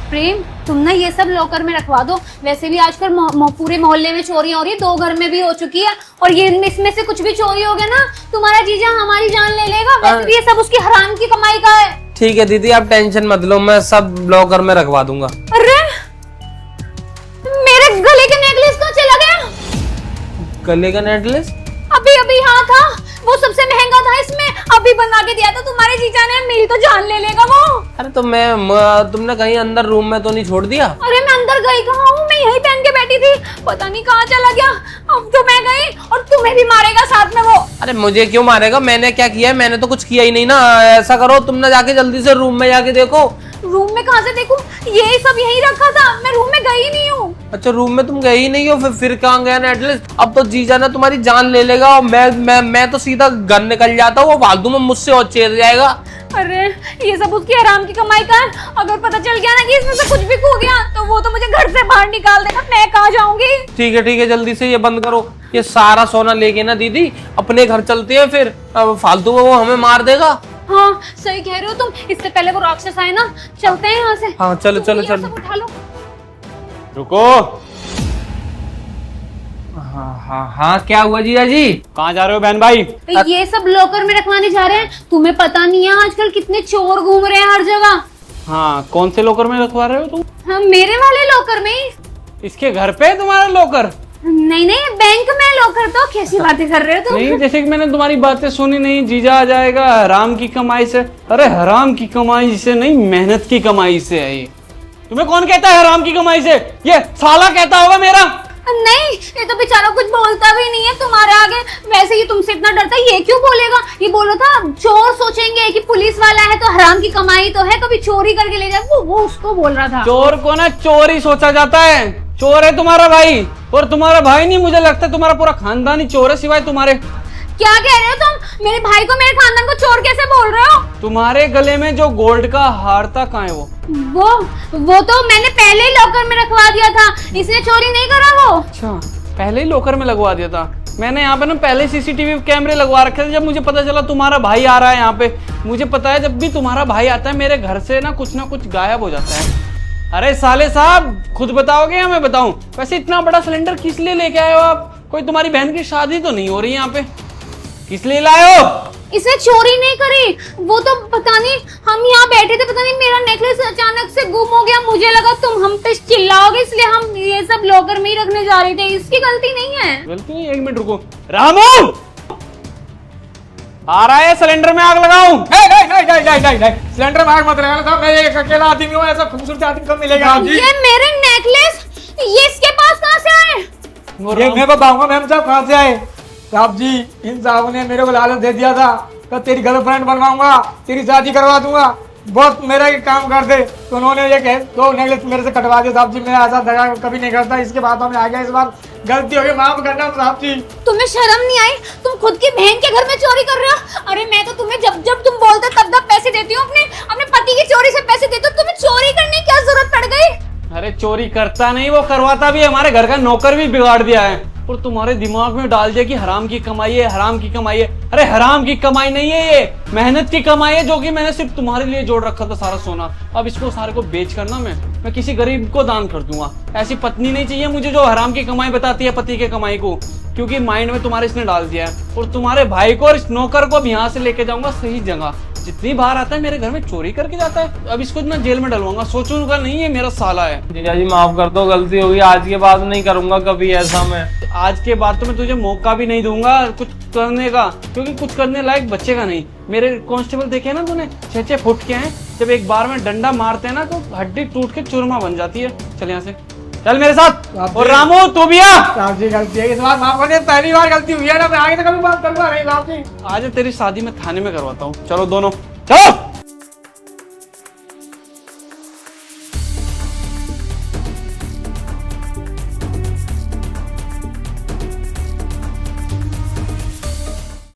प्रेम, तुम ना ये सब लॉकर में रखवा दो। वैसे भी आजकल पूरे मोहल्ले में चोरी हो रही है, 2 घर में भी हो चुकी है, और ये इसमें से कुछ भी चोरी हो गया ना, तुम्हारा जीजा हमारी जान ले लेगा। वैसे भी ये सब उसकी हराम की कमाई का है। ठीक है दीदी, आप टेंशन मत लो, मैं सब लॉकर में रखवा दूंगा। अरे मेरे गले के नेकलेस कहाँ चला गया? गले का नेकलेस अभी अभी यहाँ था, वो सबसे महंगा था, इसमें अभी बना के दिया था तुम्हारे जीजा ने। मेरी तो जान ले लेगा वो। अरे तो तुमने कहीं अंदर रूम में तो नहीं छोड़ दिया? अरे मैं अंदर गई कहाँ हूँ, मैं यहीं पहन के बैठी थी, पता नहीं कहाँ चला गया। अब तो मैं गई और तुम्हें भी मारेगा साथ में वो। अरे मुझे क्यों मारेगा, मैंने क्या किया है? मैंने तो कुछ किया ही नहीं ना। ऐसा करो, तुम ना जाके जल्दी से रूम में जाके देखो। रूम में कहाँ से देखूं? ये सब यहीं रखा था, मैं रूम में गई नहीं हूँ। अच्छा, रूम में तुम गई ही नहीं हो, फिर कहाँ गया नेकलेस? अब तो जीजा ना तुम्हारी जान ले लेगा, और मैं तो सीधा घर निकल जाता हूँ, वो फालतू में मुझसे और चेत जाएगा। अरे ये सब उसकी हराम की कमाई का है। अगर पता चल गया ना कि इसमें से कुछ भी खो गया, तो वो तो मुझे घर से बाहर निकाल देगा। मैं कहाँ जाऊंगी? ठीक है, जल्दी से ये बंद करो। ये सारा सोना लेके ना दीदी अपने घर चलते हैं, फिर फालतू में वो हमें मार देगा। हाँ सही कह रहे हो तुम। इससे पहले वो राक्षस आए ना, चलते हैं यहाँ से। हाँ चलो चलो ये चलो। सब उठा लो। रुको। हाँ क्या हुआ जीजा जी? कहाँ जा रहे हो बहन भाई? ये सब लॉकर में रखवाने जा रहे हैं। तुम्हें पता नहीं है आजकल कितने चोर घूम रहे हैं हर जगह। हाँ, कौन से लॉकर में रखवा रहे हो तुम? हाँ मेरे वाले लॉकर में ही। इसके घर पे तुम्हारा लॉकर? नहीं नहीं, बैंक में लॉकर। तो कैसी बातें कर रहे हो तुम? नहीं, जैसे कि मैंने तुम्हारी बातें सुनी नहीं। जीजा आ जाएगा हराम की कमाई से। अरे हराम की कमाई से नहीं, मेहनत की कमाई से है ये। तुम्हें कौन कहता है हराम की कमाई से? ये साला कहता होगा मेरा। नहीं, ये तो बेचारा कुछ बोलता भी नहीं है तुम्हारे आगे। वैसे ही तुमसे इतना डरता है, ये क्यों बोलेगा? ये बोला था चोर सोचेंगे कि पुलिस वाला है तो हराम की कमाई तो है, कभी चोरी करके ले जाए, वो उसको बोल रहा था। चोर को ना चोर ही सोचा जाता है। चोर है तुम्हारा भाई, और तुम्हारा भाई नहीं, मुझे लगता है तुम्हारा पूरा खानदान ही चोर है सिवाय तुम्हारे। क्या कह रहे हो तुम? मेरे भाई को, मेरे खानदान को चोर कैसे बोल रहे हो? तुम्हारे गले में जो गोल्ड का हार था, कहाँ है वो? वो तो मैंने पहले ही लॉकर में रखवा दिया था, इसने चोरी नहीं करा वो। अच्छा, पहले ही लॉकर में लगवा दिया था। मैंने यहाँ पे ना पहले सीसीटीवी कैमरे लगवा रखे थे। जब मुझे पता चला तुम्हारा भाई आ रहा है यहाँ पे, मुझे पता है जब भी तुम्हारा भाई आता है मेरे घर से ना कुछ गायब हो जाता है। अरे साले साहब, खुद बताओगे या मैं बताऊं? वैसे इतना बड़ा सिलेंडर किस लिए लेके आए हो आप? कोई तुम्हारी बहन की शादी तो नहीं हो रही यहाँ पे? किस लिए लाए हो? इसने चोरी नहीं करी, वो तो पता नहीं, हम यहाँ बैठे थे, पता नहीं मेरा नेकलेस अचानक से गुम हो गया। मुझे लगा तुम हम पे चिल्लाओगे, इसलिए हम ये सब लॉकर में ही रखने जा रहे थे। इसकी गलती नहीं है। गलती नहीं? 1 मिनट रुको। रामू आ रहा है, सिलेंडर में आग लगाऊं? नहीं, सिलेंडर में आग मत लगाना साहब। मैं एक अकेला आदमी हूँ, ऐसा खूबसूरत आदमी कब मिलेगा? ये मेरे नेकलेस, ये इसके पास कहाँ से आए? ये मैं बताऊंगा मैम साहब कहाँ से आए। साहब जी, इन साहब ने मेरे को लालच दे दिया था तो तेरी गर्लफ्रेंड बनवाऊंगा, तेरी शादी करवा दूंगा, बहुत मेरा एक काम कर दे। तो उन्होंने ये 2 नेकलेस मेरे से कटवा दिया। साहब जी, मैं ऐसा दगा कभी नहीं करता। इसके बाद में आ गया, इस बार गलती हो गई, माफ करना साहब जी। तुम्हें शर्म नहीं आई? तुम खुद की बहन के घर में चोरी कर रहे हो। अरे मैं तो तुम्हें जब तुम बोलते तब पैसे देती हूँ, अपने पति की चोरी से पैसे देती हूँ। तुम्हें चोरी करने की क्या जरूरत पड़ गई? अरे चोरी करता नहीं, वो करवाता भी है। हमारे घर का नौकर भी बिगाड़ दिया है, और तुम्हारे दिमाग में डाल दिया कि हराम की कमाई है, हराम की कमाई है। अरे हराम की कमाई नहीं है, ये मेहनत की कमाई है, जो कि मैंने सिर्फ तुम्हारे लिए जोड़ रखा था सारा सोना। अब इसको सारे को बेच कर ना मैं किसी गरीब को दान कर दूंगा। ऐसी पत्नी नहीं चाहिए मुझे जो हराम की कमाई बताती है पति के कमाई को, क्योंकि माइंड में तुम्हारे इसने डाल दिया है। और तुम्हारे भाई को और इस नौकर को भी यहाँ से लेके जाऊंगा सही जगह। जितनी बार आता है मेरे घर में चोरी करके जाता है, अब इसको ना जेल में डलवाऊंगा। सोचूंगा नहीं ये मेरा साला है। जीजा जी माफ कर दो, गलती होगी, आज के बाद नहीं करूंगा कभी ऐसा मैं। आज के बाद तो मैं तुझे मौका भी नहीं दूंगा कुछ करने का, क्योंकि कुछ करने लायक बचेगा नहीं। मेरे कांस्टेबल देखे ना तूने, 6-6 फुट के हैं। जब एक बार में डंडा मारते हैं ना तो हड्डी टूट के चूरमा बन जाती है। चल यहाँ से, चल मेरे साथ। और रामू तू भी आ। साहब जी गलती है, इस बार माफ कर दे। पहली बार गलती हुई है ना, मैं आगे तो कभी बात करूंगा नहीं साहब जी। आज तेरी शादी में थाने में करवाता हूँ। चलो दोनों चलो।